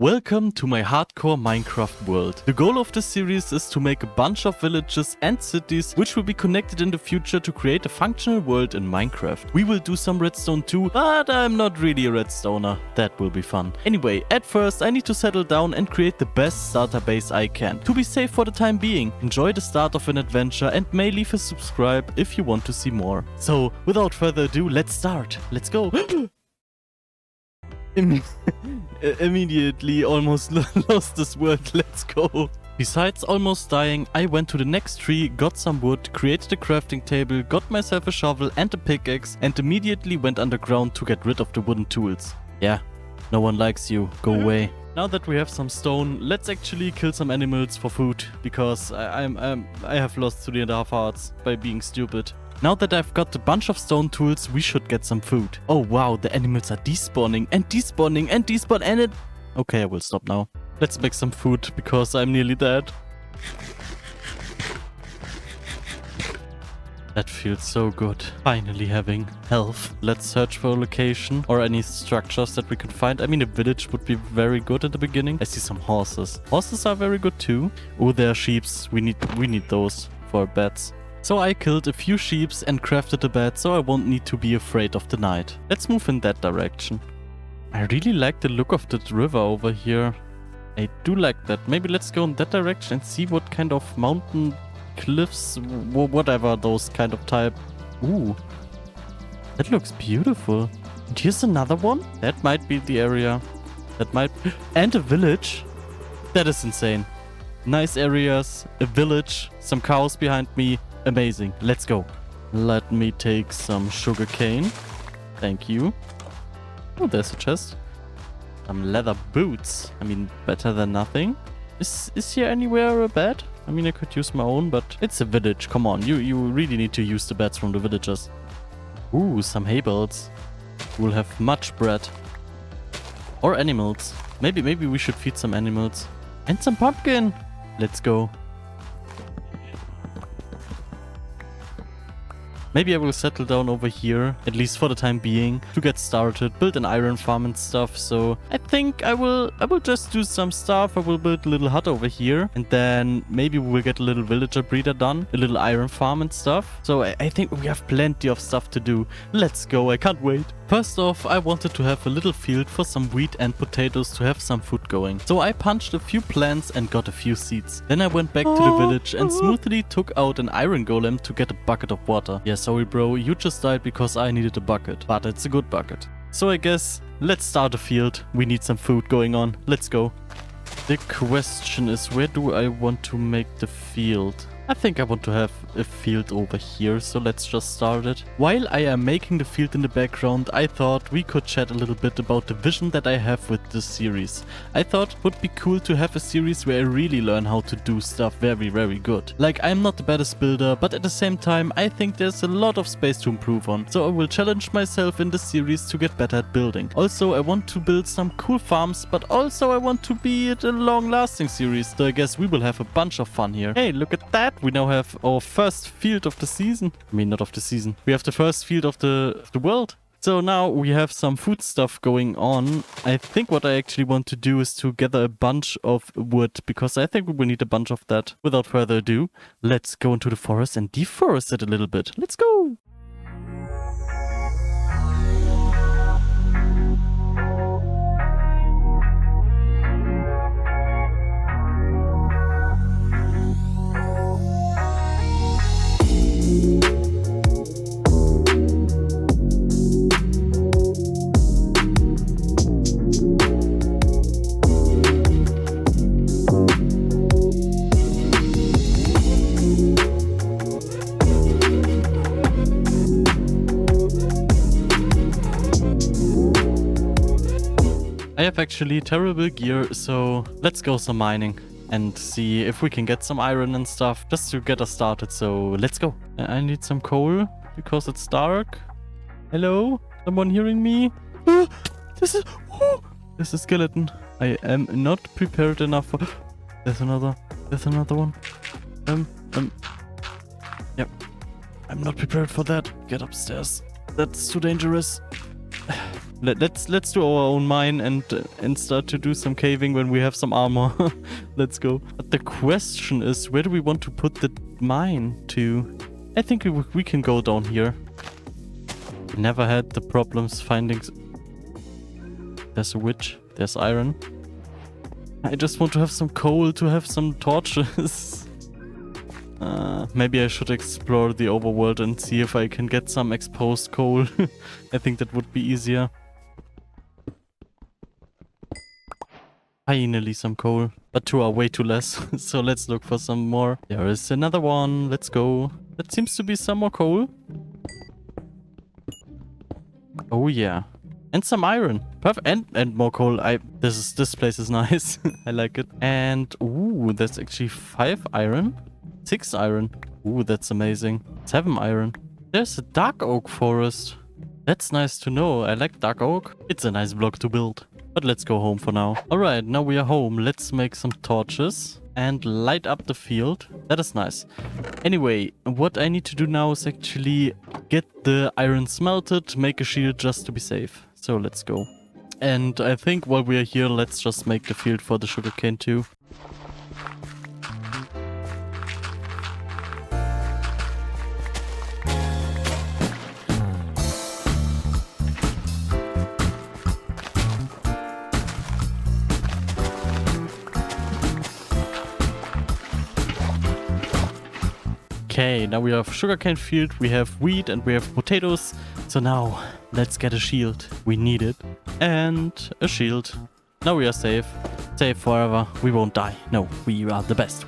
Welcome to my hardcore Minecraft world. The goal of this series is to make a bunch of villages and cities which will be connected in the future to create a functional world in Minecraft. We will do some redstone too, but I'm not really a redstoner. That will be fun. Anyway, at first I need to settle down and create the best starter base I can. To be safe for the time being, enjoy the start of an adventure and may leave a subscribe if you want to see more. So, without further ado, let's start. Let's go. Immediately almost lost this word. Let's go. Besides almost dying, I went to the next tree, got some wood, created a crafting table, got myself a shovel and a pickaxe, and immediately went underground to get rid of the wooden tools. Yeah, no one likes you. Go away. Now that we have some stone, let's actually kill some animals for food, because I have lost 3.5 hearts by being stupid. Now that I've got a bunch of stone tools, we should get some food. Oh wow, the animals are despawning and despawn and it... Okay, I will stop now. Let's make some food, because I'm nearly dead. That feels so good. Finally having health. Let's search for a location or any structures that we can find. I mean, a village would be very good at the beginning. I see some horses. Horses are very good too. Oh, there are sheeps. We need those for beds. So I killed a few sheeps and crafted a bed so I won't need to be afraid of the night. Let's move in that direction. I really like the look of the river over here. I do like that. Maybe let's go in that direction and see what kind of mountain cliffs, whatever those kind of type. Ooh, that looks beautiful. And here's another one. That might be the area. That might... And a village. That is insane. Nice areas, a village, some cows behind me. Amazing. Let's go. Let me take some sugarcane. Thank you. Oh, there's a chest. Some leather boots. I mean, better than nothing. Is here anywhere a bed? I mean, I could use my own, but it's a village. Come on, you really need to use the beds from the villagers. Ooh, some hay bales. We'll have much bread. Or animals. Maybe we should feed some animals. And some pumpkin. Let's go. Maybe I will settle down over here, at least for the time being, to get started, build an iron farm and stuff. So I think I will just do some stuff. I will build a little hut over here, and then maybe we will get a little villager breeder done, a little iron farm and stuff. So I think we have plenty of stuff to do. Let's go, I can't wait. First off, I wanted to have a little field for some wheat and potatoes to have some food going. So I punched a few plants and got a few seeds. Then I went back to the village and smoothly took out an iron golem to get a bucket of water. Yeah, sorry bro, you just died because I needed a bucket. But it's a good bucket. So I guess, let's start a field. We need some food going on. Let's go. The question is, where do I want to make the field? I think I want to have a field over here, so let's just start it. While I am making the field in the background, I thought we could chat a little bit about the vision that I have with this series. I thought it would be cool to have a series where I really learn how to do stuff very, very good. Like, I'm not the baddest builder, but at the same time, I think there's a lot of space to improve on. So I will challenge myself in this series to get better at building. Also, I want to build some cool farms, but also I want to be it a long-lasting series. So I guess we will have a bunch of fun here. Hey, look at that! We now have our first field of the season. I mean, not of the season. We have the first field of the world. So now we have some food stuff going on. I think what I actually want to do is to gather a bunch of wood, because I think we will need a bunch of that. Without further ado, let's go into the forest and deforest it a little bit. Let's go! I have actually terrible gear, so let's go some mining and see if we can get some iron and stuff just to get us started. So let's go. I need some coal because it's dark. Hello? Someone hearing me? This is a skeleton. I am not prepared enough for... There's another one. Yep. I'm not prepared for that. Get upstairs. That's too dangerous. Let's do our own mine and start to do some caving when we have some armor. Let's go. But the question is, where do we want to put the mine to? I think we can go down here. Never had the problems finding... There's a witch. There's iron. I just want to have some coal to have some torches. Maybe I should explore the overworld and see if I can get some exposed coal. I think that would be easier. Finally some coal. But 2 are way too less. So let's look for some more. There is another one. Let's go. That seems to be some more coal. Oh yeah. And some iron. Perfect. And more coal. This place is nice. I like it. And ooh, that's actually 5 iron. 6 iron. Ooh, that's amazing. 7 iron. There's a dark oak forest. That's nice to know. I like dark oak. It's a nice block to build. But let's go home for now. Alright, now we are home. Let's make some torches and light up the field. That is nice. Anyway, what I need to do now is actually get the iron smelted, make a shield just to be safe. So let's go. And I think while we are here, let's just make the field for the sugarcane too. Okay, now we have sugarcane field, we have wheat and we have potatoes. So now, let's get a shield. We need it. And a shield. Now we are safe. Safe forever. We won't die. No, we are the best.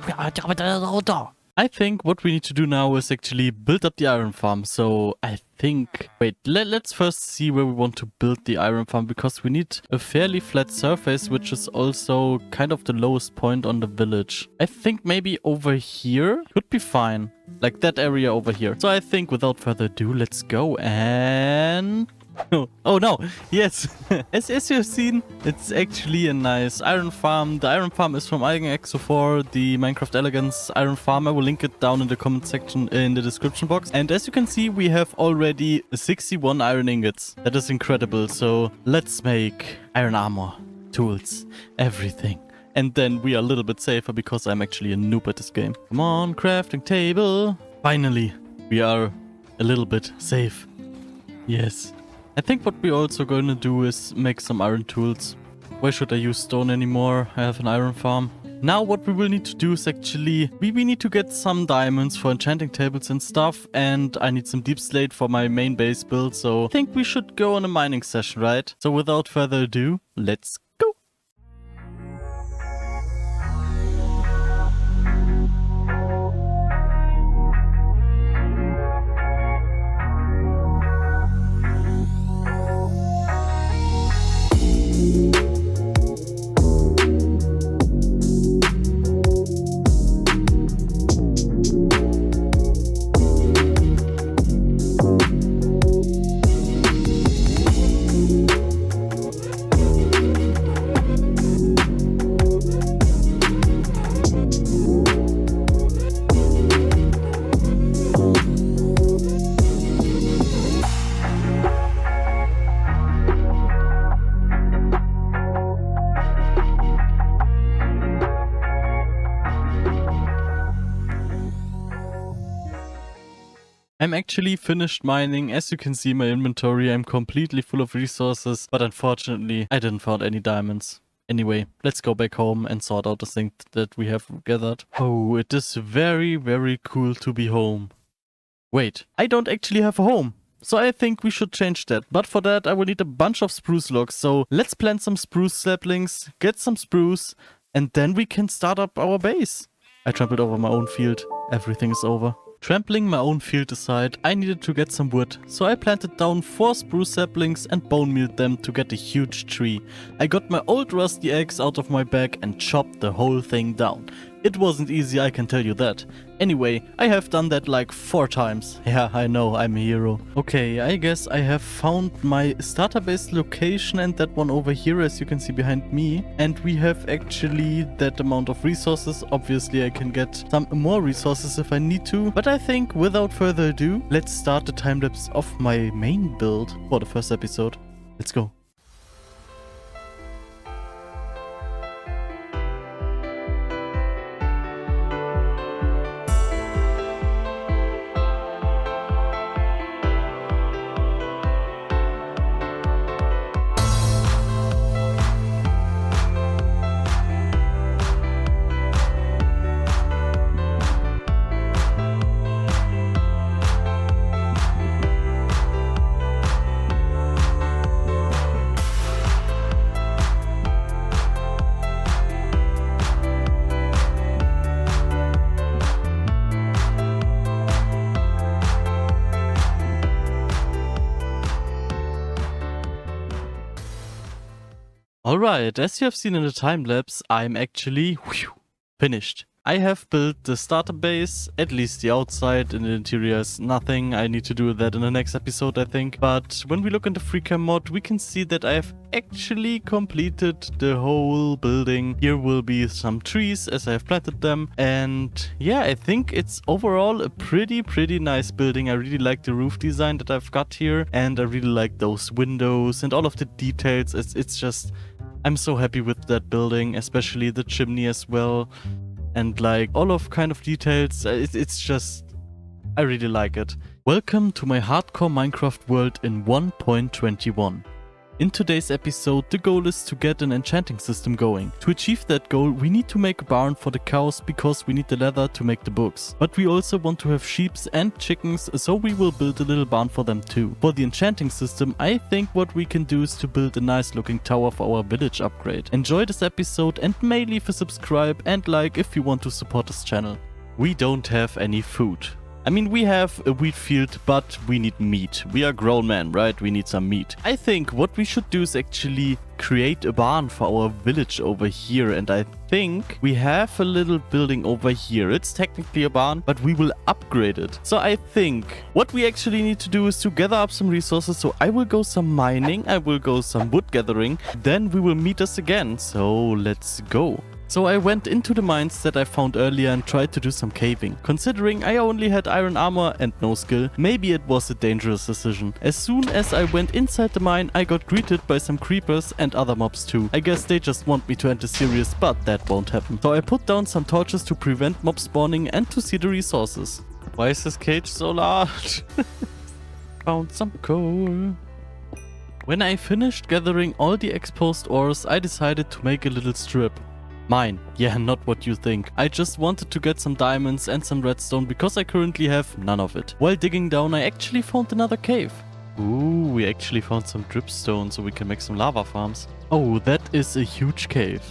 I think what we need to do now is actually build up the iron farm. So I think... Wait, let's first see where we want to build the iron farm. Because we need a fairly flat surface, which is also kind of the lowest point on the village. I think maybe over here could be fine. Like that area over here. So I think without further ado, let's go and... Oh no, yes. As you have seen, it's actually a nice iron farm. The iron farm is from Eigenexo4, the Minecraft Elegance iron farm. I will link it down in the comment section in the description box. And as you can see, we have already 61 iron ingots. That is incredible. So let's make iron armor, tools, everything. And then we are a little bit safer because I'm actually a noob at this game. Come on, crafting table. Finally, we are a little bit safe. Yes. I think what we're also going to do is make some iron tools. Why should I use stone anymore? I have an iron farm. Now what we will need to do is actually... We need to get some diamonds for enchanting tables and stuff. And I need some deep slate for my main base build. So I think we should go on a mining session, right? So without further ado, let's go. I'm actually finished mining. As you can see in my inventory, I'm completely full of resources, but unfortunately, I didn't find any diamonds. Anyway, let's go back home and sort out the things that we have gathered. Oh, it is very, very cool to be home. Wait, I don't actually have a home. So I think we should change that. But for that, I will need a bunch of spruce logs. So let's plant some spruce saplings, get some spruce, and then we can start up our base. I trampled over my own field. Everything is over. Trampling my own field aside, I needed to get some wood, so I planted down 4 spruce saplings and bone mealed them to get a huge tree. I got my old rusty axe out of my bag and chopped the whole thing down. It wasn't easy, I can tell you that. Anyway, I have done that like 4 times. Yeah, I know, I'm a hero. Okay, I guess I have found my starter base location and that one over here, as you can see behind me. And we have actually that amount of resources. Obviously, I can get some more resources if I need to. But I think without further ado, let's start the time lapse of my main build for the first episode. Let's go. Alright, as you have seen in the time lapse, I'm actually finished. I have built the starter base, at least the outside, and the interior is nothing. I need to do that in the next episode, I think. But when we look in the FreeCam mod, we can see that I have actually completed the whole building. Here will be some trees as I have planted them. And yeah, I think it's overall a pretty nice building. I really like the roof design that I've got here. And I really like those windows and all of the details. It's just, I'm so happy with that building, especially the chimney as well. And like all of kind of details, it's just, I really like it. Welcome to my hardcore Minecraft world in 1.21. In today's episode, the goal is to get an enchanting system going. To achieve that goal, we need to make a barn for the cows because we need the leather to make the books. But we also want to have sheep and chickens, so we will build a little barn for them too. For the enchanting system, I think what we can do is to build a nice looking tower for our village upgrade. Enjoy this episode and may leave a subscribe and like if you want to support this channel. We don't have any food. I mean, we have a wheat field, but we need meat. We are grown men, right? We need some meat. I think what we should do is actually create a barn for our village over here. And I think we have a little building over here. It's technically a barn, but we will upgrade it. So I think what we actually need to do is to gather up some resources. So I will go some mining. I will go some wood gathering. Then we will meet us again. So let's go. So I went into the mines that I found earlier and tried to do some caving. Considering I only had iron armor and no skill, maybe it was a dangerous decision. As soon as I went inside the mine, I got greeted by some creepers and other mobs too. I guess they just want me to enter serious, but that won't happen. So I put down some torches to prevent mob spawning and to see the resources. Why is this cage so large? Found some coal. When I finished gathering all the exposed ores, I decided to make a little strip. Mine. Yeah, not what you think. I just wanted to get some diamonds and some redstone because I currently have none of it. While digging down, I actually found another cave. Ooh, we actually found some dripstone so we can make some lava farms. Oh, that is a huge cave.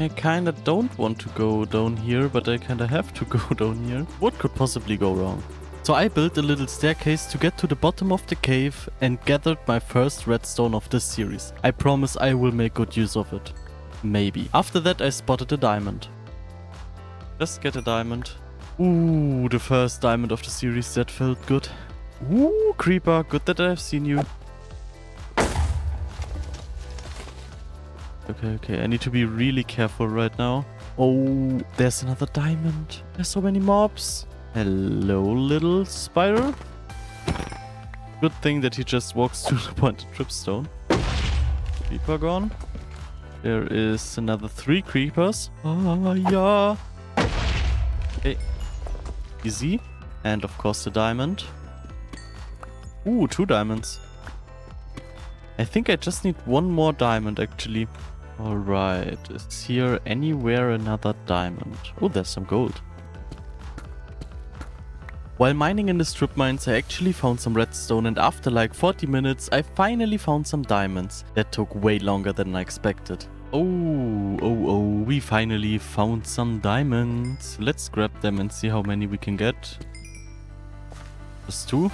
I kinda don't want to go down here, but I kinda have to go down here. What could possibly go wrong? So I built a little staircase to get to the bottom of the cave and gathered my first redstone of this series. I promise I will make good use of it. Maybe. After that I spotted a diamond. Just get a diamond. Ooh, the first diamond of the series. That felt good. Ooh, creeper. Good that I have seen you. Okay. I need to be really careful right now. Oh, there's another diamond. There's so many mobs. Hello, little spider. Good thing that he just walks to the pointed dripstone. Creeper gone. There is another 3 creepers. Oh, yeah. Okay. Easy. And of course the diamond. Ooh, 2 diamonds. I think I just need 1 more diamond actually. Alright. Is here anywhere another diamond? Oh, there's some gold. While mining in the strip mines, I actually found some redstone, and after like 40 minutes, I finally found some diamonds. That took way longer than I expected. Oh, we finally found some diamonds. Let's grab them and see how many we can get. Just 2?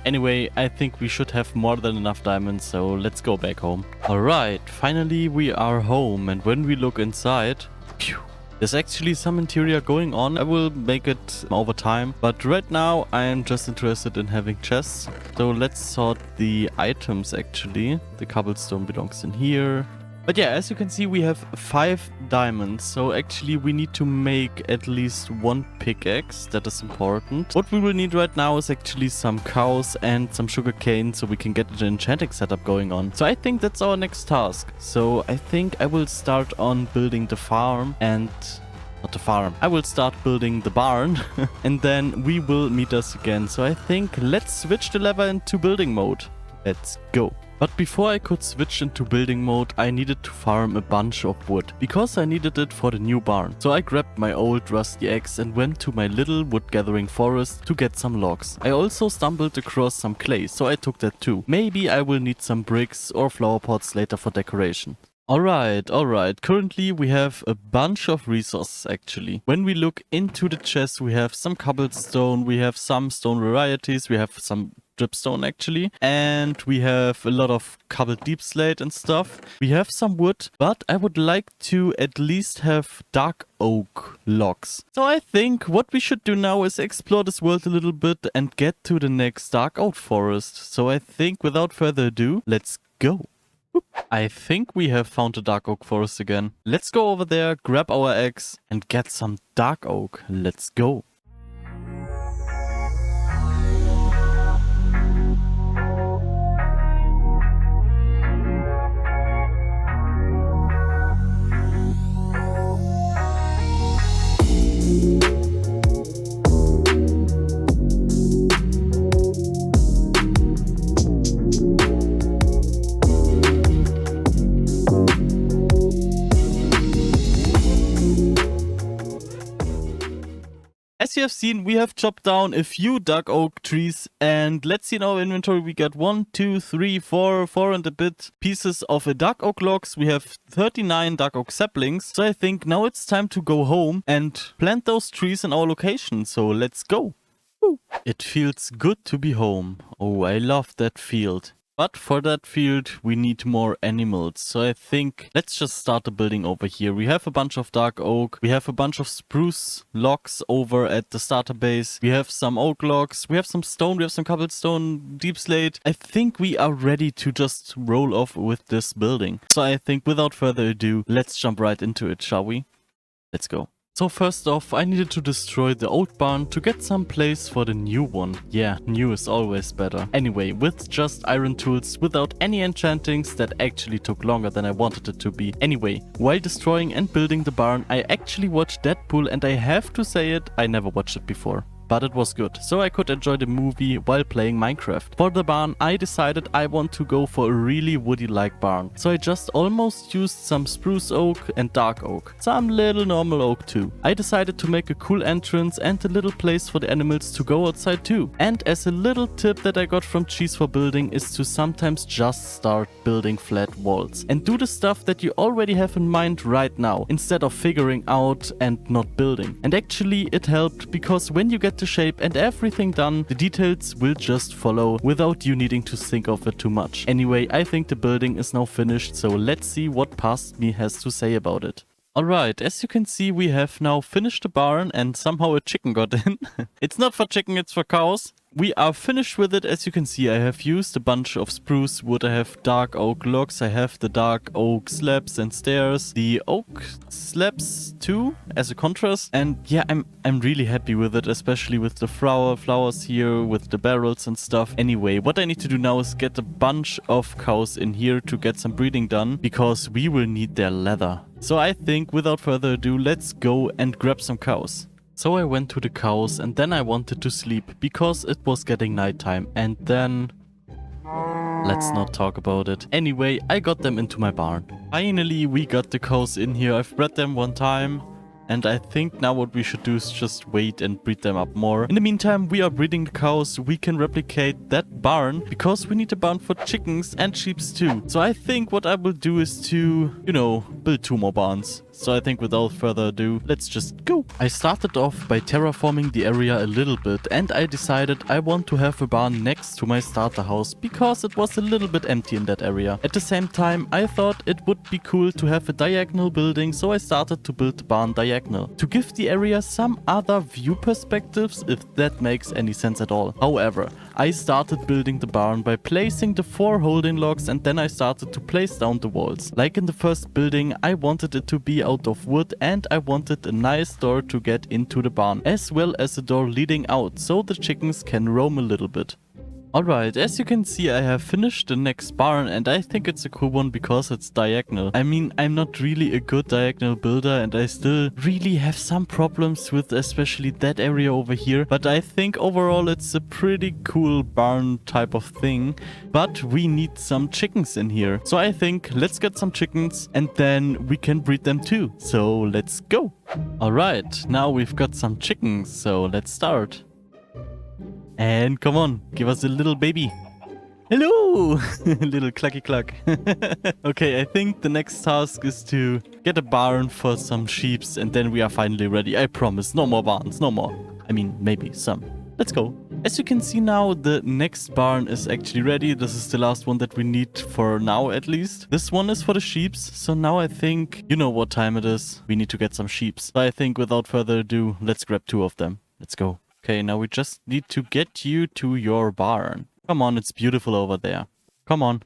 Anyway, I think we should have more than enough diamonds, so let's go back home. Alright, finally we are home, and when we look inside... Phew, there's actually some interior going on. I will make it over time. But right now I am just interested in having chests. So let's sort the items actually. The cobblestone belongs in here. But yeah, as you can see, we have 5 diamonds. So actually we need to make at least 1 pickaxe. That is important. What we will need right now is actually some cows and some sugarcane so we can get an enchanting setup going on. So I think that's our next task. So I think I will start on building the farm and... Not the farm. I will start building the barn and then we will meet us again. So I think let's switch the lever into building mode. Let's go. But before I could switch into building mode, I needed to farm a bunch of wood, because I needed it for the new barn. So I grabbed my old rusty axe and went to my little wood gathering forest to get some logs. I also stumbled across some clay, so I took that too. Maybe I will need some bricks or flower pots later for decoration. Alright. Currently we have a bunch of resources actually. When we look into the chest, we have some cobblestone, we have some stone varieties, we have some dripstone actually. And we have a lot of cobbled deep slate and stuff. We have some wood, but I would like to at least have dark oak logs. So I think what we should do now is explore this world a little bit and get to the next dark oak forest. So I think without further ado, let's go. I think we have found the dark oak forest again. Let's go over there, grab our axe and get some dark oak. Let's go. As you have seen, we have chopped down a few dark oak trees, and let's see in our inventory we got 1, 2, 3, 4 and a bit pieces of a dark oak logs. We have 39 dark oak saplings, so I think now it's time to go home and plant those trees in our location, so let's go. Woo. It feels good to be home. Oh, I love that field. But for that field, we need more animals. So I think let's just start the building over here. We have a bunch of dark oak. We have a bunch of spruce logs over at the starter base. We have some oak logs. We have some stone. We have some cobblestone, deep slate. I think we are ready to just roll off with this building. So I think without further ado, let's jump right into it, shall we? Let's go. So first off, I needed to destroy the old barn to get some place for the new one. Yeah, new is always better. Anyway, with just iron tools, without any enchantings, that actually took longer than I wanted it to be. Anyway, while destroying and building the barn, I actually watched Deadpool, and I have to say it, I never watched it before. But it was good, so I could enjoy the movie while playing Minecraft. For the barn, I decided I want to go for a really woody-like barn. So I just almost used some spruce oak and dark oak. Some little normal oak too. I decided to make a cool entrance and a little place for the animals to go outside too. And as a little tip that I got from Cheese for building is to sometimes just start building flat walls. And do the stuff that you already have in mind right now, instead of figuring out and not building. And actually it helped, because when you get the shape and everything done, the details will just follow without you needing to think of it too much. Anyway, I think the building is now finished, so let's see what past me has to say about it. Alright, as you can see, we have now finished the barn and somehow a chicken got in. It's not for chicken, it's for cows. We are finished with it. As you can see, I have used a bunch of spruce wood. I have dark oak logs. I have the dark oak slabs and stairs. The oak slabs too, as a contrast. And yeah, I'm really happy with it, especially with the flowers here, with the barrels and stuff. Anyway, what I need to do now is get a bunch of cows in here to get some breeding done, because we will need their leather. So I think without further ado, let's go and grab some cows. So I went to the cows and then I wanted to sleep because it was getting nighttime, and then... let's not talk about it. Anyway, I got them into my barn. Finally, we got the cows in here. I've bred them one time. And I think now what we should do is just wait and breed them up more. In the meantime, we are breeding the cows. We can replicate that barn because we need a barn for chickens and sheep too. So I think what I will do is to, you know, build 2 more barns. So I think without further ado, let's just go. I started off by terraforming the area a little bit, and I decided I want to have a barn next to my starter house because it was a little bit empty in that area. At the same time, I thought it would be cool to have a diagonal building, so I started to build the barn diagonal to give the area some other view perspectives, if that makes any sense at all. However, I started building the barn by placing the 4 holding logs, and then I started to place down the walls. Like in the first building, I wanted it to be out of wood, and I wanted a nice door to get into the barn, as well as a door leading out, so the chickens can roam a little bit. Alright, as you can see, I have finished the next barn, and I think it's a cool one because it's diagonal. I mean, I'm not really a good diagonal builder, and I still really have some problems with especially that area over here, but I think overall it's a pretty cool barn type of thing. But we need some chickens in here. So I think let's get some chickens and then we can breed them too. So let's go. Alright, now we've got some chickens, so let's start. And come on, give us a little baby. Hello! Little clucky cluck. Okay, I think the next task is to get a barn for some sheeps, and then we are finally ready. I promise, no more barns, no more. I mean, maybe some. Let's go. As you can see now, the next barn is actually ready. This is the last one that we need for now, at least. This one is for the sheeps. So now I think you know what time it is. We need to get some sheeps. So I think without further ado, let's grab 2 of them. Let's go. Okay, now we just need to get you to your barn. Come on, it's beautiful over there. Come on.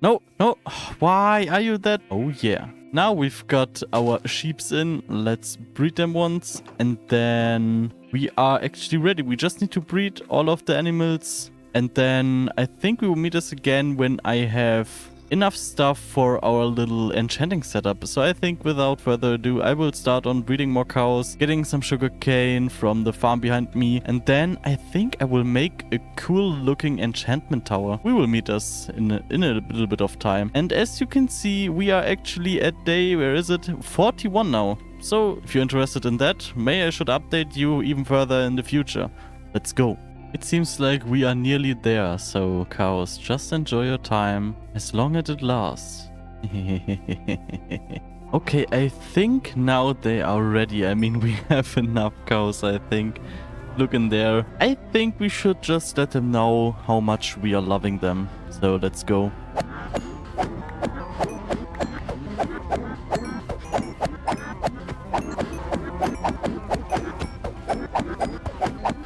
No, no. Why are you that? Oh, yeah. Now we've got our sheeps in. Let's breed them once. And then we are actually ready. We just need to breed all of the animals. And then I think we will meet us again when I have enough stuff for our little enchanting setup. So I think without further ado, I will start on breeding more cows, getting some sugarcane from the farm behind me, and then I think I will make a cool looking enchantment tower. We will meet us in a little bit of time. And as you can see, we are actually at day, where is it? 41 now. So if you're interested in that, maybe I should update you even further in the future. Let's go. It seems like we are nearly there, so cows, just enjoy your time, as long as it lasts. Okay, I think now they are ready. I mean, we have enough cows, I think. Look in there. I think we should just let them know how much we are loving them. So let's go.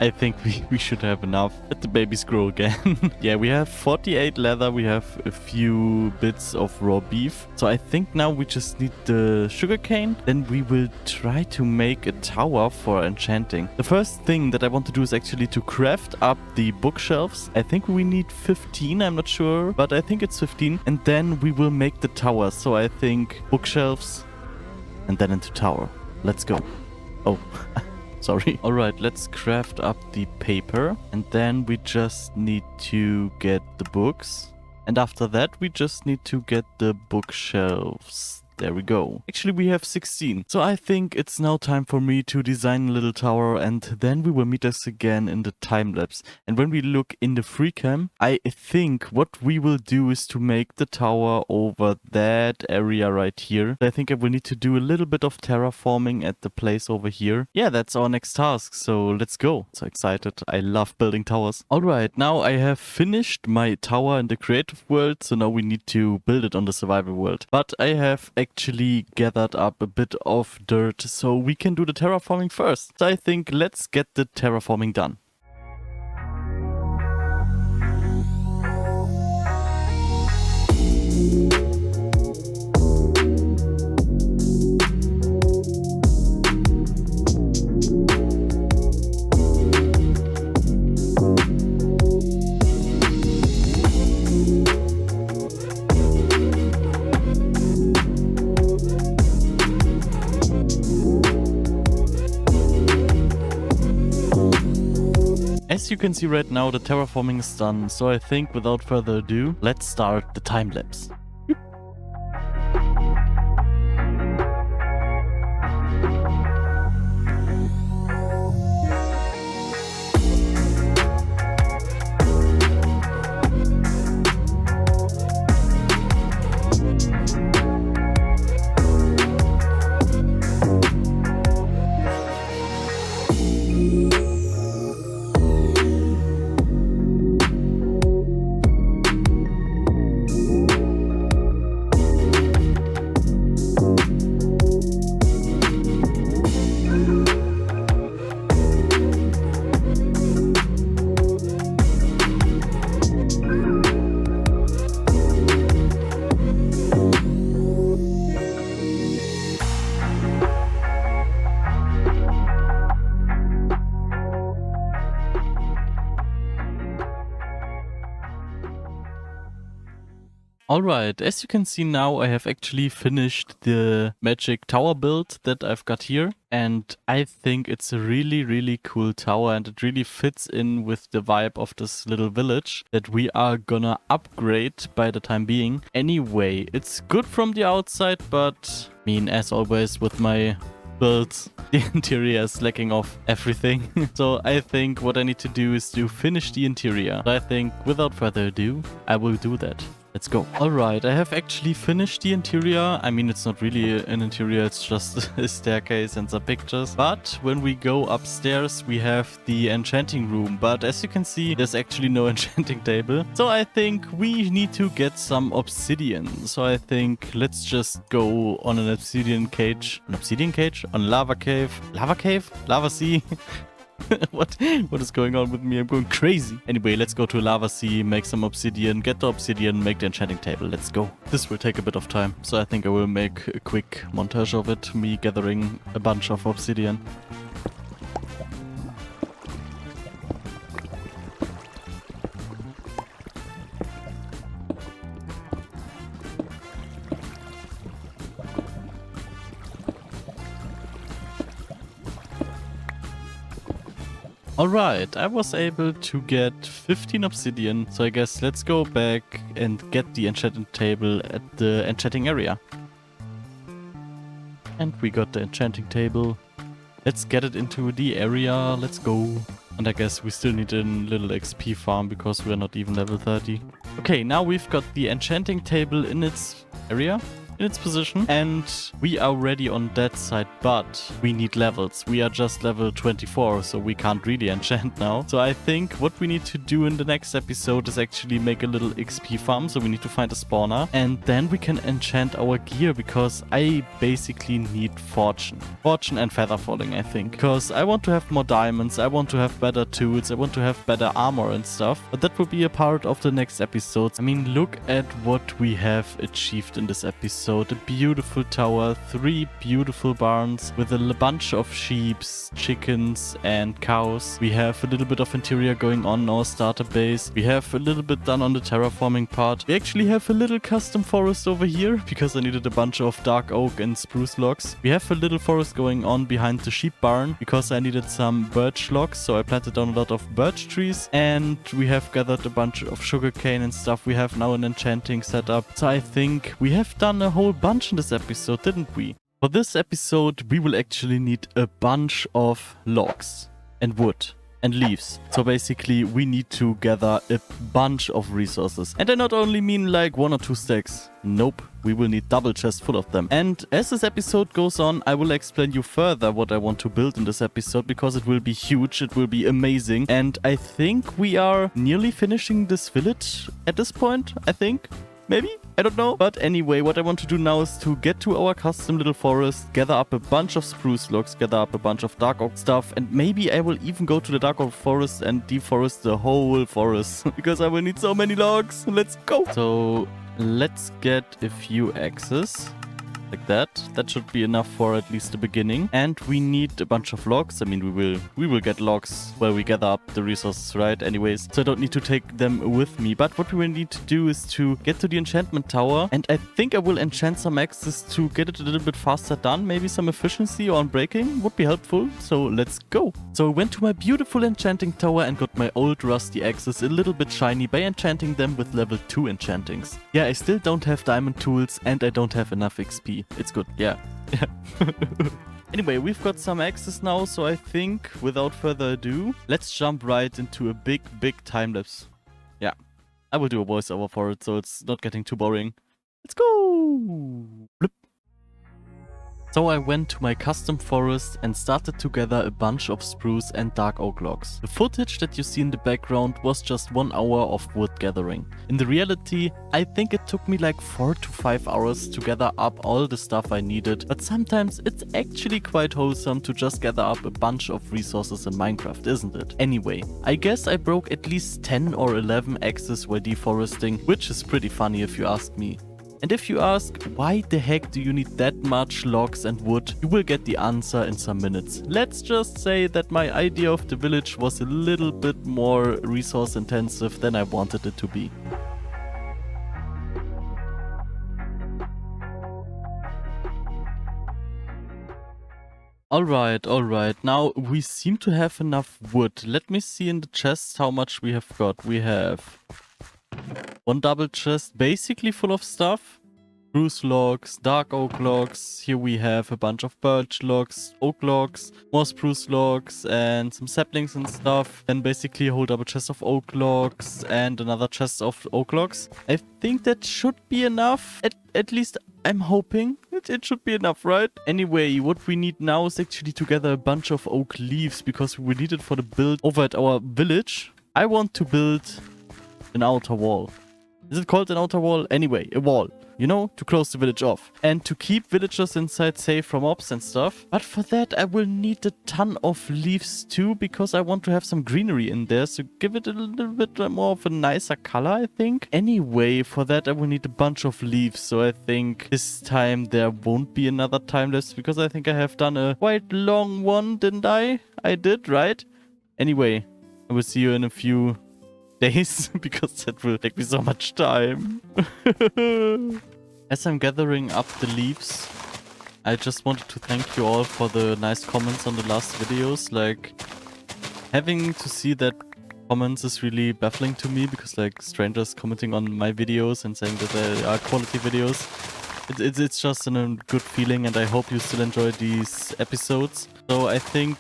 I think we should have enough. Let the babies grow again. Yeah, we have 48 leather. We have a few bits of raw beef. So I think now we just need the sugarcane. Then we will try to make a tower for enchanting. The first thing that I want to do is actually to craft up the bookshelves. I think we need 15. I'm not sure, but I think it's 15. And then we will make the tower. So I think bookshelves and then into tower. Let's go. Oh. Sorry. Alright, let's craft up the paper. And then we just need to get the books. And after that, we just need to get the bookshelves. There we go. Actually, we have 16. So I think it's now time for me to design a little tower, and then we will meet us again in the time lapse. And when we look in the free cam, I think what we will do is to make the tower over that area right here. I think I will need to do a little bit of terraforming at the place over here. Yeah, that's our next task. So let's go. So excited. I love building towers. All right, now I have finished my tower in the creative world. So now we need to build it on the survival world. But I have actually gathered up a bit of dirt so we can do the terraforming first. So I think let's get the terraforming done. As you can see right now, the terraforming is done, so I think without further ado, let's start the time lapse. Alright, as you can see now, I have actually finished the magic tower build that I've got here. And I think it's a really cool tower, and it really fits in with the vibe of this little village that we are gonna upgrade by the time being. Anyway, it's good from the outside, but I mean, as always with my builds, the interior is lacking of everything. So I think what I need to do is to finish the interior. I think without further ado, I will do that. Let's go. All right, I have actually finished the interior. I mean, it's not really an interior, it's just a staircase and some pictures. But when we go upstairs, we have the enchanting room. But as you can see, there's actually no enchanting table. So I think we need to get some obsidian. So I think let's just go on an obsidian cage. An obsidian cage? On lava cave? Lava cave? Lava sea? What is going on with me? I'm going crazy. Anyway, let's go to a lava sea, make some obsidian, get the obsidian, make the enchanting table. Let's go. This will take a bit of time, so I think I will make a quick montage of it, me gathering a bunch of obsidian. Alright, I was able to get 15 obsidian, so I guess let's go back and get the enchanting table at the enchanting area. And we got the enchanting table. Let's get it into the area, let's go. And I guess we still need a little XP farm because we're not even level 30. Okay, now we've got the enchanting table in its area. In its position, and we are ready on that side, but we need levels. We are just level 24, so we can't really enchant now. So I think what we need to do in the next episode is actually make a little XP farm. So we need to find a spawner, and then we can enchant our gear, because I basically need fortune and feather falling, I think, because I want to have more diamonds, I want to have better tools, I want to have better armor and stuff, but that will be a part of the next episode. I mean, look at what we have achieved in this episode. A beautiful tower, 3 beautiful barns with a bunch of sheep, chickens and cows. We have a little bit of interior going on in our starter base. We have a little bit done on the terraforming part. We actually have a little custom forest over here because I needed a bunch of dark oak and spruce logs. We have a little forest going on behind the sheep barn because I needed some birch logs, so I planted down a lot of birch trees, and we have gathered a bunch of sugarcane and stuff. We have now an enchanting setup. So I think we have done a whole bunch in this episode, didn't we? For this episode, we will actually need a bunch of logs and wood and leaves. So basically, we need to gather a bunch of resources. And I not only mean like 1 or 2 stacks. Nope, we will need double chests full of them. And as this episode goes on, I will explain you further what I want to build in this episode, because it will be huge, it will be amazing. And I think we are nearly finishing this village at this point, I think. Maybe? I don't know. But anyway, what I want to do now is to get to our custom little forest, gather up a bunch of spruce logs, gather up a bunch of dark oak stuff, and maybe I will even go to the dark oak forest and deforest the whole forest because I will need so many logs. Let's go. So let's get a few axes. Like that. That should be enough for at least the beginning. And we need a bunch of logs. I mean, we will get logs where we gather up the resources, right? Anyways, so I don't need to take them with me. But what we will need to do is to get to the enchantment tower. And I think I will enchant some axes to get it a little bit faster done. Maybe some efficiency or unbreaking would be helpful. So let's go. So I went to my beautiful enchanting tower and got my old rusty axes a little bit shiny by enchanting them with level 2 enchantings. Yeah, I still don't have diamond tools and I don't have enough XP. It's good, yeah. Anyway, we've got some axes now, so I think, without further ado, let's jump right into a big time lapse. Yeah, I will do a voiceover for it, so it's not getting too boring. Let's go! Bloop. So I went to my custom forest and started to gather a bunch of spruce and dark oak logs. The footage that you see in the background was just 1 hour of wood gathering. In the reality, I think it took me like 4 to 5 hours to gather up all the stuff I needed, but sometimes it's actually quite wholesome to just gather up a bunch of resources in Minecraft, isn't it? Anyway, I guess I broke at least 10 or 11 axes while deforesting, which is pretty funny if you ask me. And if you ask, why the heck do you need that much logs and wood, you will get the answer in some minutes. Let's just say that my idea of the village was a little bit more resource intensive than I wanted it to be. Alright, now we seem to have enough wood. Let me see in the chests how much we have got. We have 1 double chest basically full of stuff. spruce logs, dark oak logs. Here we have a bunch of birch logs, oak logs, more spruce logs, and some saplings and stuff. Then basically a whole double chest of oak logs and another chest of oak logs. I think that should be enough. At least I'm hoping it should be enough, right? Anyway, what we need now is actually to gather a bunch of oak leaves because we need it for the build over at our village. I want to build an outer wall. Is it called an outer wall? Anyway, a wall. You know, to close the village off. And to keep villagers inside safe from mobs and stuff. But for that, I will need a ton of leaves too, because I want to have some greenery in there. So give it a little bit more of a nicer color, I think. Anyway, for that, I will need a bunch of leaves. So I think this time there won't be another time lapse, because I think I have done a quite long one, didn't I? I did, right? Anyway, I will see you in a few days, because that will take me so much time. As I'm gathering up the leaves, I just wanted to thank you all for the nice comments on the last videos. Like, having to see that comments is really baffling to me, because like strangers commenting on my videos and saying that they are quality videos, it's just a good feeling, and I hope you still enjoy these episodes. So I think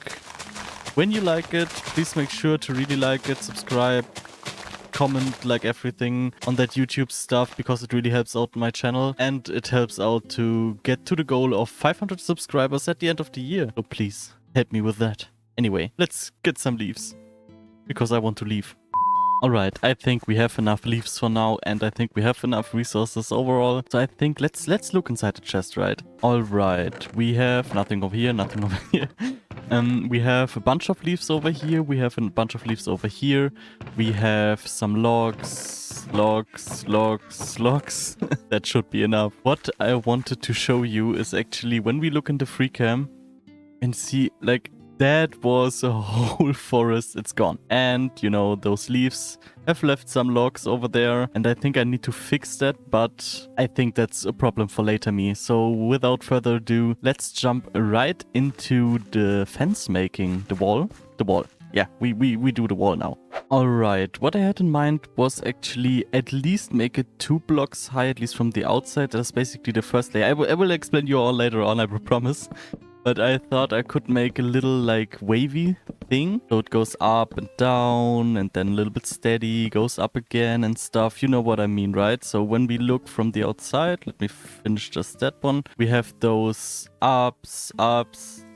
when you like it, please make sure to really like it, subscribe, comment, like everything on that YouTube stuff, because it really helps out my channel and it helps out to get to the goal of 500 subscribers at the end of the year. So please help me with that. Anyway, let's get some leaves, because I want to leave. Alright, I think we have enough leaves for now, and I think we have enough resources overall. So I think let's look inside the chest, right? Alright, we have nothing over here, nothing over here. We have a bunch of leaves over here. We have a bunch of leaves over here. We have some logs. That should be enough. What I wanted to show you is actually when we look in the free cam and see, like, that was a whole forest. It's gone. And, you know, those leaves have left some logs over there. And I think I need to fix that, but I think that's a problem for later me. So without further ado, let's jump right into the fence making. The wall. Yeah, we do the wall now. Alright, what I had in mind was actually at least make it 2 blocks high, at least from the outside. That's basically the first layer. I will explain you all later on, I promise. But I thought I could make a little like wavy thing. So it goes up and down and then a little bit steady, goes up again and stuff. You know what I mean, right? So when we look from the outside, let me finish just that one. We have those ups,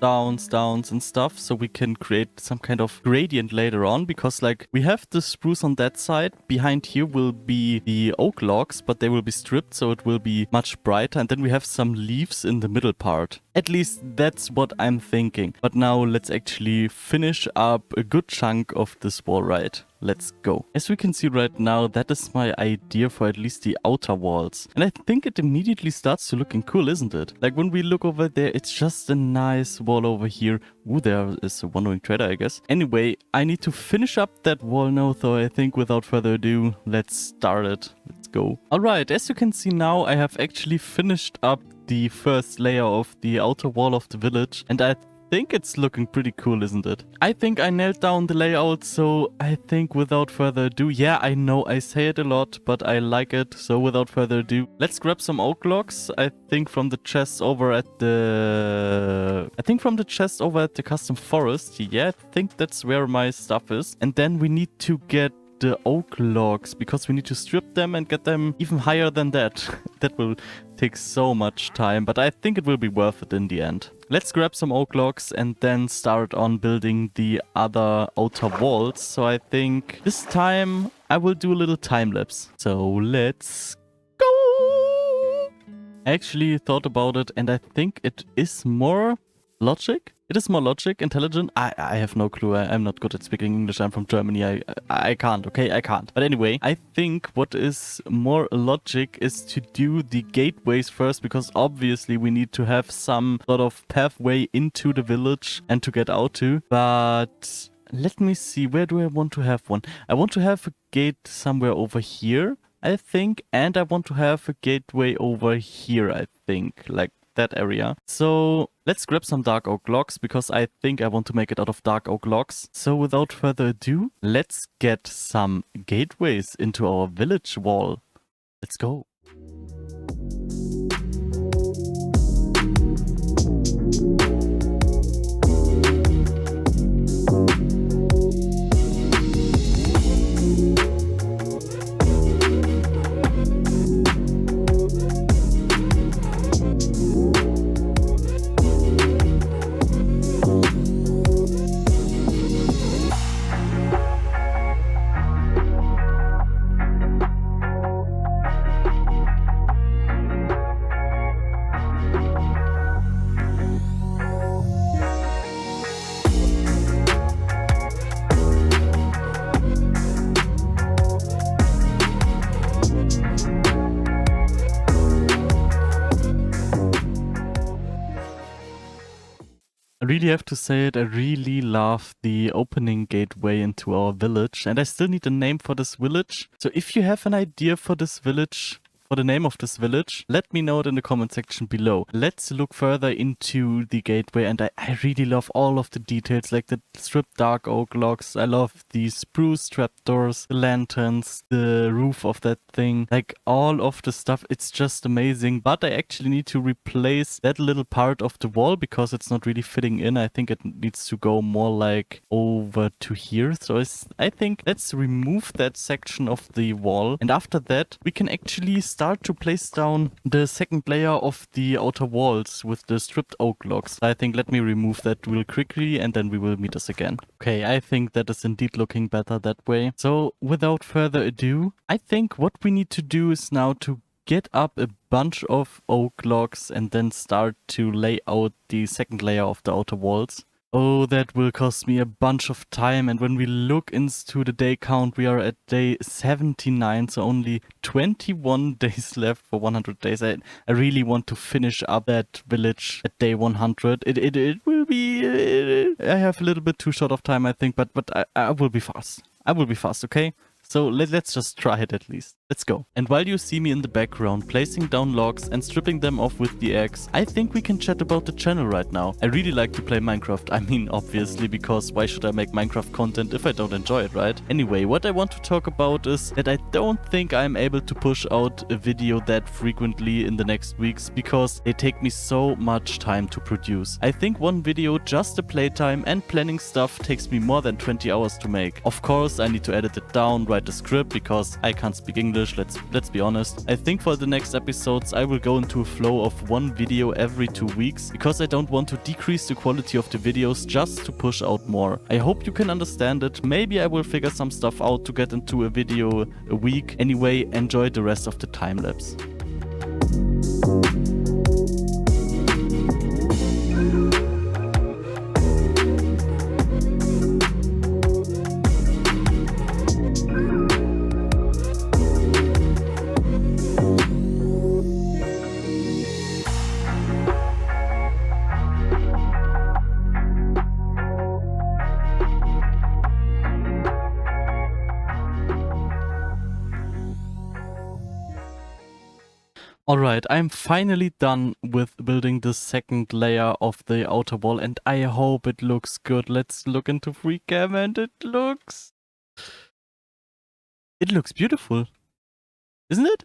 downs and stuff, so we can create some kind of gradient later on, because like we have the spruce on that side. Behind here will be the oak logs, but they will be stripped, so it will be much brighter, and then we have some leaves in the middle part. At least that's what I'm thinking. But now let's actually finish up a good chunk of this wall, right? Let's go. As we can see right now, that is my idea for at least the outer walls. And I think it immediately starts to looking cool, isn't it? Like when we look over there, it's just a nice wall over here. Ooh, there is a wandering trader, I guess. Anyway, I need to finish up that wall now, so I think without further ado, let's start it. Let's go. Alright, as you can see now, I have actually finished up the first layer of the outer wall of the village, and I think it's looking pretty cool, isn't it? I think I nailed down the layout, so I think without further ado, yeah, I know I say it a lot, but I like it, so without further ado, let's grab some oak logs. I think from the chest over at the custom forest. Yeah, I think that's where my stuff is. And then we need to get the oak logs, because we need to strip them and get them even higher than that. That will take so much time, but I think it will be worth it in the end. Let's grab some oak logs and then start on building the other outer walls. So I think this time I will do a little time lapse. So let's go! I actually thought about it, and I think it is more logic. It is more logic, intelligent. I have no clue. I'm not good at speaking English. I'm from Germany. I can't, okay? I can't. But anyway, I think what is more logic is to do the gateways first, because obviously we need to have some sort of pathway into the village and to get out to. But let me see. Where do I want to have one? I want to have a gate somewhere over here, I think. And I want to have a gateway over here, I think. Like that area. So let's grab some dark oak logs, because I think I want to make it out of dark oak logs. So without further ado, let's get some gateways into our village wall. Let's go. I really have to say it, I really love the opening gateway into our village, and I still need a name for this village. So if you have an idea for this village, for the name of this village, let me know it in the comment section below. Let's look further into the gateway, and I really love all of the details, like the stripped dark oak logs. I love the spruce trapdoors, the lanterns, the roof of that thing, like all of the stuff. It's just amazing. But I actually need to replace that little part of the wall because it's not really fitting in. I think it needs to go more like over to here. So I think let's remove that section of the wall, and after that we can actually start to place down the second layer of the outer walls with the stripped oak logs. I think let me remove that real quickly and then we will meet us again. Okay, I think that is indeed looking better that way. So without further ado, I think what we need to do is now to get up a bunch of oak logs and then start to lay out the second layer of the outer walls. Oh, that will cost me a bunch of time, and when we look into the day count, we are at day 79, so only 21 days left for 100 days. I really want to finish up that village at day 100. It will be... I have a little bit too short of time, I think, but I will be fast. I will be fast, okay? So let's just try it at least. Let's go. And while you see me in the background placing down logs and stripping them off with the axe, I think we can chat about the channel right now. I really like to play Minecraft. I mean, obviously, because why should I make Minecraft content if I don't enjoy it, right? Anyway, what I want to talk about is that I don't think I'm able to push out a video that frequently in the next weeks because they take me so much time to produce. I think one video, just the playtime and planning stuff, takes me more than 20 hours to make. Of course, I need to edit it down, write the script because I can't speak English, let's be honest. I think for the next episodes I will go into a flow of one video every 2 weeks because I don't want to decrease the quality of the videos just to push out more. I hope you can understand it. Maybe I will figure some stuff out to get into a video a week. Anyway, enjoy the rest of the time lapse. Alright, I'm finally done with building the second layer of the outer wall and I hope it looks good. Let's look into FreeCam and it looks beautiful. Isn't it?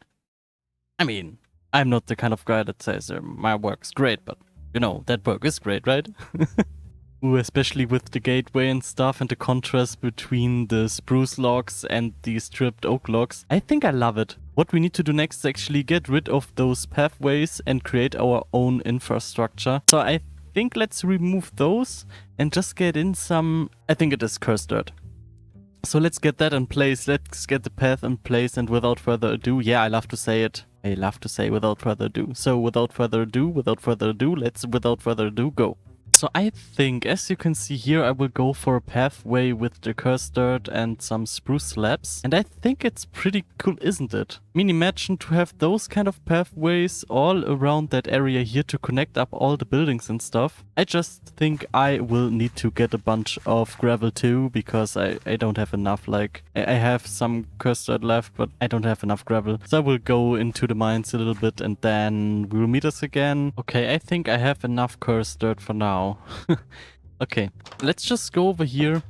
I mean, I'm not the kind of guy that says my work's great, but you know, that work is great, right? Ooh, especially with the gateway and stuff and the contrast between the spruce logs and the stripped oak logs. I think I love it. What we need to do next is actually get rid of those pathways and create our own infrastructure. So I think let's remove those and just get in some... I think it is cursed dirt. So let's get that in place. Let's get the path in place, and without further ado, yeah, I love to say it. I love to say without further ado. So without further ado, let's without further ado go. So I think, as you can see here, I will go for a pathway with the cursed dirt and some spruce slabs. And I think it's pretty cool, isn't it? I mean, imagine to have those kind of pathways all around that area here to connect up all the buildings and stuff. I just think I will need to get a bunch of gravel too, because I don't have enough. Like, I have some cursed dirt left, but I don't have enough gravel. So I will go into the mines a little bit and then we will meet us again. Okay, I think I have enough cursed dirt for now. Okay, let's just go over here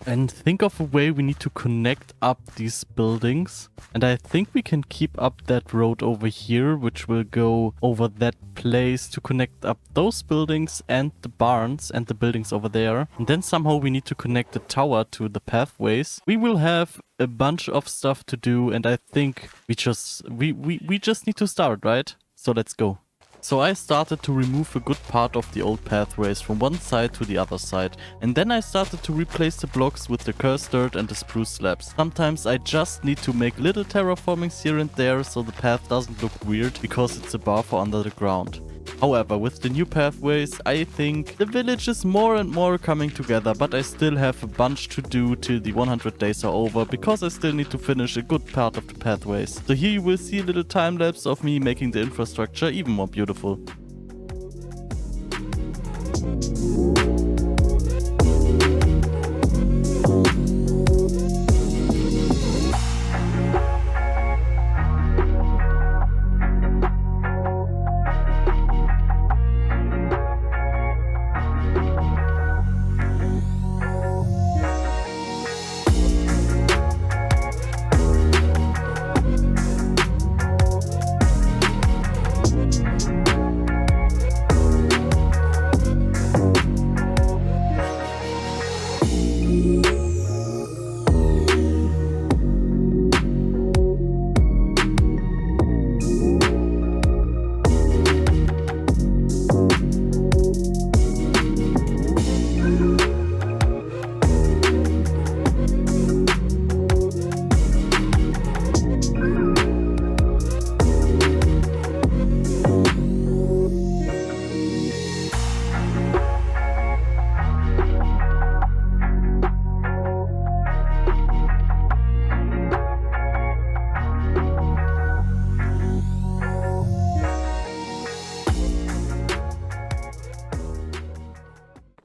and think of a way we need to connect up these buildings. And I think we can keep up that road over here, which will go over that place to connect up those buildings and the barns and the buildings over there. And then somehow we need to connect the tower to the pathways. We will have a bunch of stuff to do, and I think we just need to start, right? So let's go. So I started to remove a good part of the old pathways from one side to the other side, and then I started to replace the blocks with the cursed dirt and the spruce slabs. Sometimes I just need to make little terraformings here and there so the path doesn't look weird because it's above or under the ground. However, with the new pathways, I think the village is more and more coming together, but I still have a bunch to do till the 100 days are over, because I still need to finish a good part of the pathways. So here you will see a little time lapse of me making the infrastructure even more beautiful.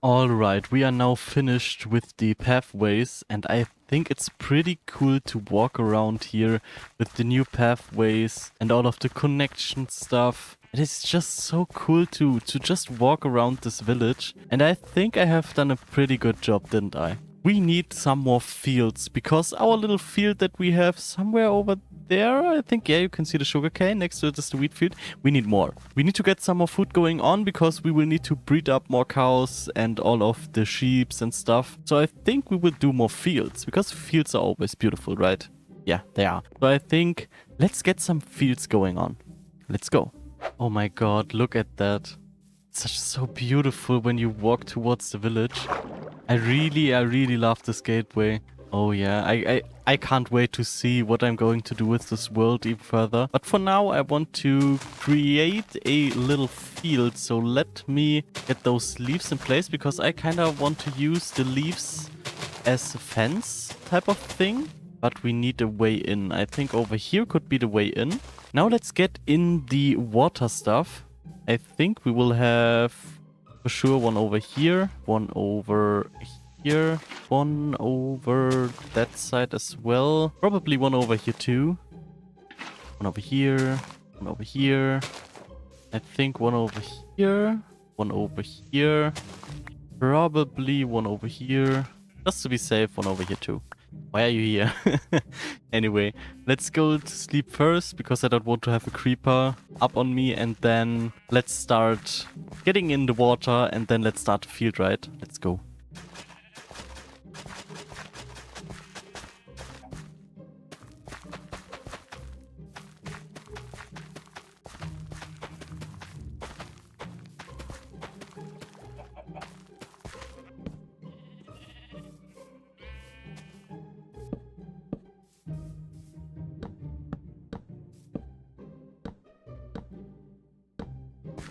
Alright, we are now finished with the pathways, and I think it's pretty cool to walk around here with the new pathways and all of the connection stuff. It is just so cool to just walk around this village, and I think I have done a pretty good job, didn't I? We need some more fields, because our little field that we have somewhere over there, I think, yeah, you can see the sugarcane, next to it is the wheat field. We need more. We need to get some more food going on, because we will need to breed up more cows and all of the sheeps and stuff. So I think we will do more fields, because fields are always beautiful, right? Yeah, they are. So I think let's get some fields going on. Let's go. Oh my god, look at that. It's such so beautiful when you walk towards the village. I really love this gateway. Oh yeah, I can't wait to see what I'm going to do with this world even further. But for now, I want to create a little field. So let me get those leaves in place, because I kind of want to use the leaves as a fence type of thing. But we need a way in. I think over here could be the way in. Now let's get in the water stuff. I think we will have for sure one over here, one over here, one over that side as well. Probably one over here too. One over here, one over here. I think one over here, one over here. Probably one over here. Just to be safe, one over here too. Why are you here? Anyway, let's go to sleep first, because I don't want to have a creeper up on me. And then let's start getting in the water, and then let's start the field, right? Let's go.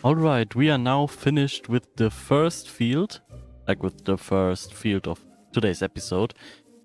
Alright, we are now finished with the first field, like with the first field of today's episode.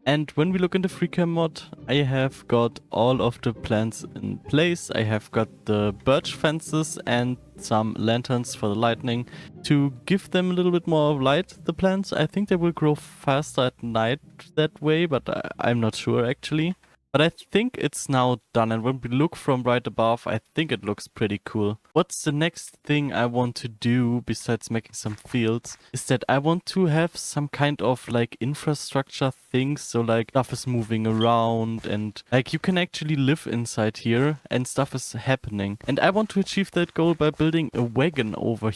And when we look in the FreeCam mod, I have got all of the plants in place. I have got the birch fences and some lanterns for the lightning to give them a little bit more light, the plants. I think they will grow faster at night that way, but I'm not sure actually. But I think it's now done, and when we look from right above, I think it looks pretty cool. What's the next thing I want to do besides making some fields is that I want to have some kind of like infrastructure things, so like stuff is moving around and like you can actually live inside here and stuff is happening. And I want to achieve that goal by building a wagon over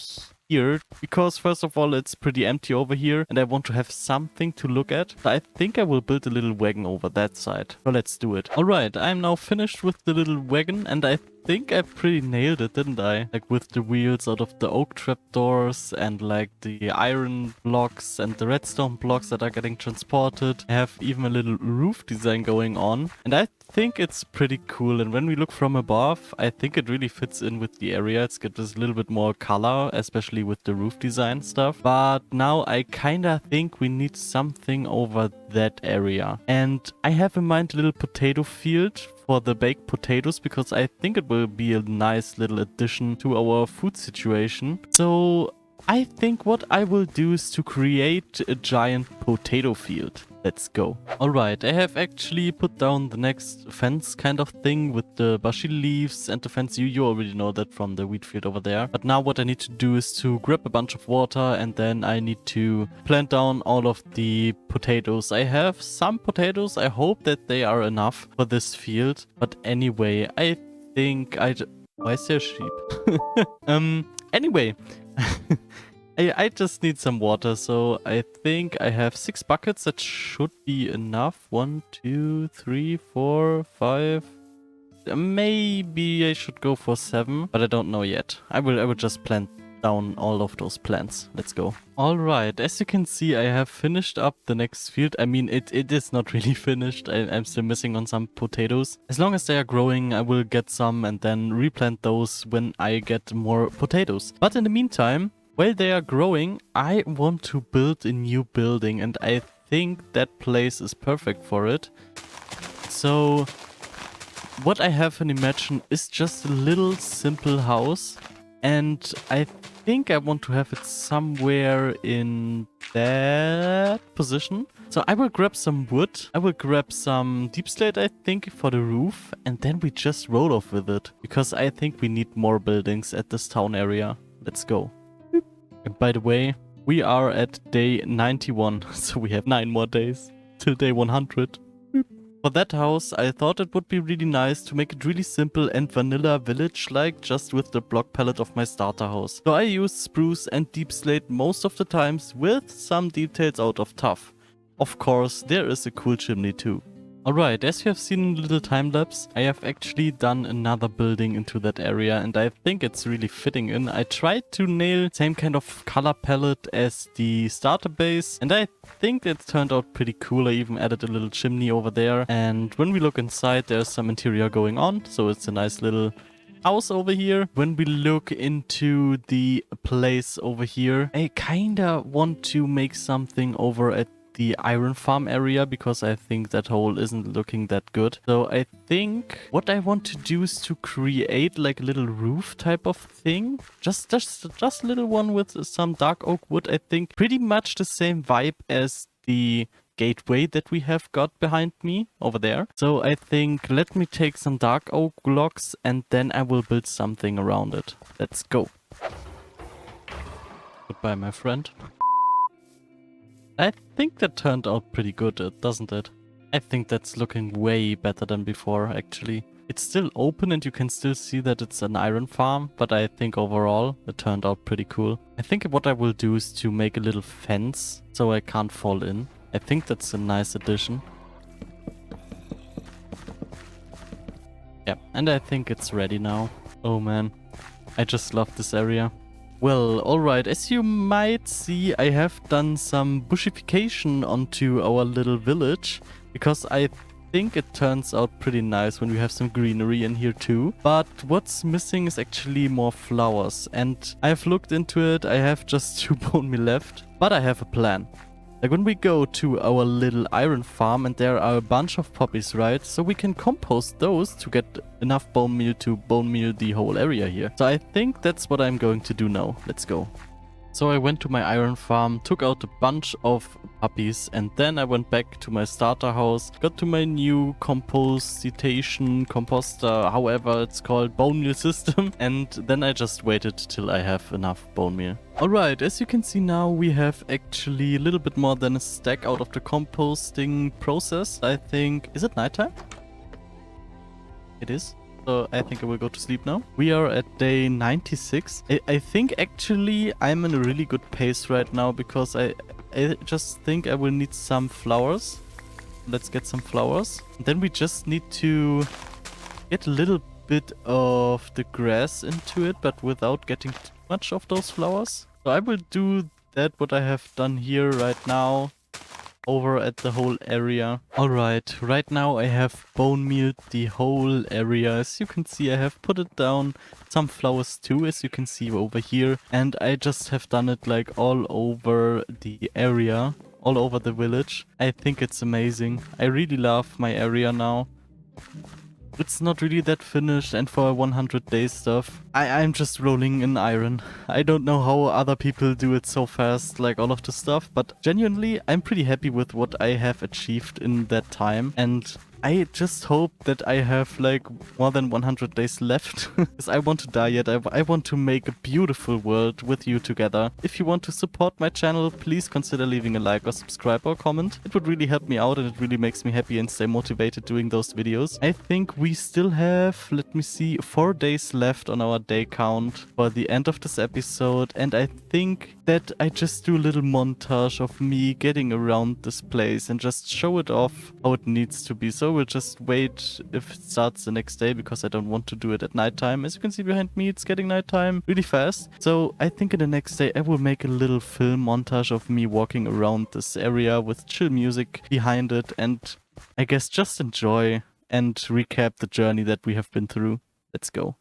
here, because first of all it's pretty empty over here and I want to have something to look at. So I think I will build a little wagon over that side. So let's do it. Alright, I'm now finished with the little wagon and I think I pretty nailed it, didn't I? Like with the wheels out of the oak trapdoors and like the iron blocks and the redstone blocks that are getting transported. I have even a little roof design going on and I think it's pretty cool. And when we look from above, I think it really fits in with the area. It's got this little bit more color, especially with the roof design stuff. But now I kinda think we need something over that area. And I have in mind a little potato field for the baked potatoes, because I think it will be a nice little addition to our food situation. So I think what I will do is to create a giant potato field. Let's go. Alright, I have actually put down the next fence kind of thing with the bushy leaves and the fence. You already know that from the wheat field over there. But now what I need to do is to grab a bunch of water and then I need to plant down all of the potatoes. I have some potatoes. I hope that they are enough for this field. But anyway, I think why is there a sheep? Anyway. I just need some water, so I think I have 6 buckets. That should be enough. 1, 2, 3, 4, 5. Maybe I should go for 7, but I don't know yet. I will just plant down all of those plants. Let's go. Alright, as you can see, I have finished up the next field. I mean, it is not really finished. I'm still missing on some potatoes. As long as they are growing, I will get some and then replant those when I get more potatoes. But in the meantime, while they are growing, I want to build a new building and I think that place is perfect for it. So what I have in imagine is just a little simple house, and I think I want to have it somewhere in that position. So I will grab some wood, I will grab some deep slate I think for the roof, and then we just roll off with it, because I think we need more buildings at this town area. Let's go. And by the way, we are at day 91, so we have 9 more days till day 100. For that house, I thought it would be really nice to make it really simple and vanilla village-like, just with the block palette of my starter house. So I use spruce and deep slate most of the times, with some details out of tuff. Of course, there is a cool chimney too. Alright, as you have seen in the little time lapse, I have actually done another building into that area and I think it's really fitting in. I tried to nail the same kind of color palette as the starter base and I think it turned out pretty cool. I even added a little chimney over there, and when we look inside there's some interior going on, so it's a nice little house over here. When we look into the place over here, I kinda want to make something over at the iron farm area, because I think that hole isn't looking that good. So I think what I want to do is to create like a little roof type of thing. Just a little one with some dark oak wood. I think pretty much the same vibe as the gateway that we have got behind me over there. So I think let me take some dark oak blocks and then I will build something around it. Let's go. Goodbye, my friend. I think that turned out pretty good, doesn't it? I think that's looking way better than before, actually. It's still open and you can still see that it's an iron farm, but I think overall it turned out pretty cool. I think what I will do is to make a little fence so I can't fall in. I think that's a nice addition. Yeah, and I think it's ready now. Oh man, I just love this area. Well, alright, as you might see, I have done some bushification onto our little village, because I think it turns out pretty nice when we have some greenery in here too. But what's missing is actually more flowers, and I've looked into it. I have just 2 bone meal left, but I have a plan. Like when we go to our little iron farm and there are a bunch of poppies, right? So we can compost those to get enough bone meal to bone meal the whole area here. So I think that's what I'm going to do now. Let's go. So I went to my iron farm, took out a bunch of puppies, and then I went back to my starter house, got to my new composter, however it's called, bone meal system, and then I just waited till I have enough bone meal. Alright, as you can see now, we have actually a little bit more than a stack out of the composting process. I think... Is it nighttime? It is. So I think I will go to sleep now. We are at day 96. I think actually I'm in a really good pace right now because I just think I will need some flowers. Let's get some flowers. Then we just need to get a little bit of the grass into it, but without getting too much of those flowers. So I will do that what I have done here right now over at the whole area. Alright, right now I have bone mealed the whole area. As you can see, I have put it down some flowers too, as you can see over here. And I just have done it like all over the area, all over the village. I think it's amazing. I really love my area now. It's not really that finished, and for 100 days stuff, I'm just rolling in iron. I don't know how other people do it so fast, like all of the stuff, but genuinely, I'm pretty happy with what I have achieved in that time, and I just hope that I have like more than 100 days left, because I want to die yet. I want to make a beautiful world with you together. If you want to support my channel, please consider leaving a like or subscribe or comment. It would really help me out and it really makes me happy and stay motivated doing those videos. I think we still have, let me see, 4 days left on our day count for the end of this episode, and I think that I just do a little montage of me getting around this place and just show it off how it needs to be. So we'll just wait if it starts the next day because I don't want to do it at nighttime. As you can see behind me, it's getting nighttime really fast. So I think in the next day I will make a little film montage of me walking around this area with chill music behind it, and I guess just enjoy and recap the journey that we have been through. Let's go.